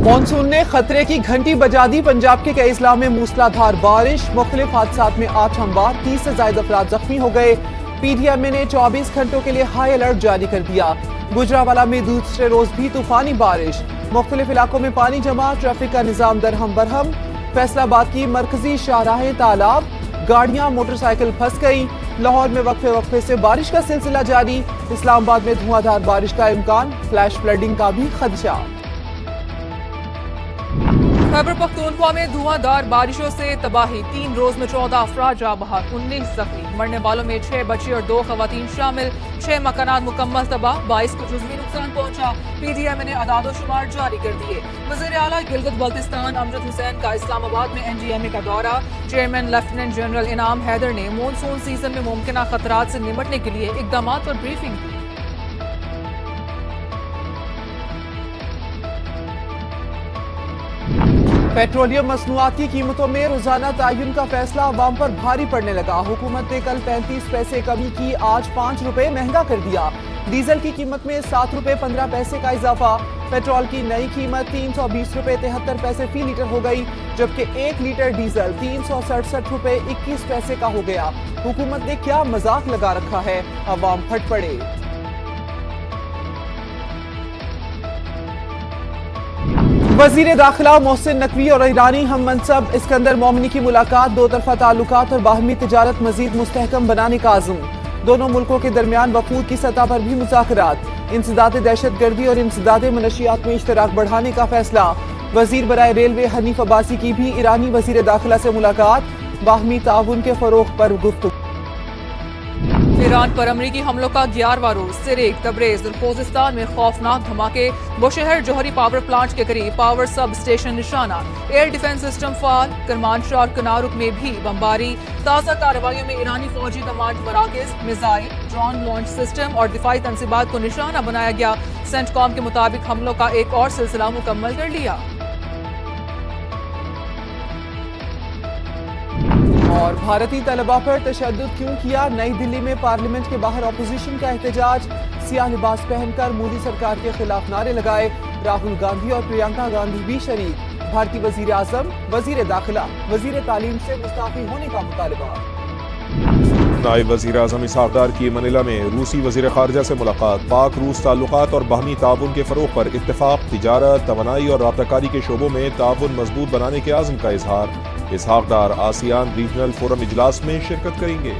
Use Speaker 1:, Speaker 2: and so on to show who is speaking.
Speaker 1: Monsoon نے خطرے کی گھنٹی بجا دی. پنجاب کے کئی اضلاع میں موسلادھار بارش. مختلف حادثات میں 8 اموات، 30 سے زائد افراد زخمی ہو گئے. پی ڈی ایم اے نے 24 گھنٹوں کے لیے ہائی الرٹ جاری کر دیا. گجرانوالہ میں دوسرے روز بھی طوفانی بارش. مختلف علاقوں میں پانی جمع، ٹریفک کا نظام درہم برہم. فیصل آباد کی مرکزی شاہراہیں تالاب، گاڑیاں موٹر سائیکل پھنس گئی. لاہور میں وقفے سے بارش کا سلسلہ جاری. اسلام آباد میں دھواں دھار بارش کا امکان، فلیش فلڈنگ کا بھی خدشہ.
Speaker 2: خیبر پختونخوا میں دھواں دھار بارشوں سے تباہی. 3 روز میں 14 افراد جاں بحق، 19 زخمی. مرنے والوں میں 6 بچے اور 2 خواتین شامل. 6 مکانات مکمل تباہ، 22 کو جزوی نقصان پہنچا. پی ڈی ایم اے نے اعداد و شمار جاری کر دیے. وزیر اعلیٰ گلگت بلتستان امجد حسین کا اسلام آباد میں این ڈی ایم اے کا دورہ. چیئرمین لیفٹیننٹ جنرل انعام حیدر نے مونسون سیزن میں ممکنہ خطرات سے نمٹنے کے لیے اقدامات پر بریفنگ کی.
Speaker 1: پیٹرولیم مصنوعات کی قیمتوں میں روزانہ تعین کا فیصلہ عوام پر بھاری پڑنے لگا. حکومت نے کل 35 پیسے کمی کی، آج 5 روپے مہنگا کر دیا. ڈیزل کی قیمت میں 7 روپے 15 پیسے کا اضافہ. پیٹرول کی نئی قیمت 320 روپے 73 پیسے فی لیٹر ہو گئی، جبکہ 1 لیٹر ڈیزل 367 روپے 21 پیسے کا ہو گیا. حکومت نے کیا مذاق لگا رکھا ہے، عوام پھٹ پڑے. وزیر داخلہ محسن نقوی اور ایرانی ہم منصب اسکندر مومنی کی ملاقات. 2 طرفہ تعلقات اور باہمی تجارت مزید مستحکم بنانے کا عزم. دونوں ملکوں کے درمیان وفود کی سطح پر بھی مذاکرات. انسداد دہشت گردی اور انسداد منشیات میں اشتراک بڑھانے کا فیصلہ. وزیر برائے ریلوے حنیف عباسی کی بھی ایرانی وزیر داخلہ سے ملاقات. باہمی تعاون کے فروغ پر گفتگو.
Speaker 2: ایران پر امریکی حملوں کا 11واں روز. سریک، تبریز اور خوزستان میں خوفناک دھماکے. بوشہر جوہری پاور پلانٹ کے قریب پاور سب اسٹیشن نشانہ. ایئر ڈیفنس سسٹم فعال. کرمانشاہ اور کنارک میں بھی بمباری. تازہ کارروائیوں میں ایرانی فوجی کمانڈ مراکز، میزائل، ڈرون لانچ سسٹم اور دفاعی تنصیبات کو نشانہ بنایا گیا. سینٹ کام کے مطابق حملوں کا ایک اور سلسلہ مکمل کر لیا.
Speaker 1: اور بھارتی طلباء پر تشدد کیوں کیا؟ نئی دلی میں پارلیمنٹ کے باہر اپوزیشن کا احتجاج. سیاہ لباس پہن کر مودی سرکار کے خلاف نعرے لگائے. راہل گاندھی اور پرینکا گاندھی بھی شریک. بھارتی وزیر اعظم، وزیر داخلہ، وزیر تعلیم سے مستعفی ہونے کا مطالبہ.
Speaker 3: نائب وزیر اعظم اسحاق ڈار کی منیلا میں روسی وزیر خارجہ سے ملاقات. پاک روس تعلقات اور باہمی تعاون کے فروغ پر اتفاق. تجارت، توانائی اور رابطہ کاری کے شعبوں میں تعاون مضبوط بنانے کے عزم کا اظہار. Ishaq Dar ASEAN regional forum اجلاس میں شرکت کریں گے.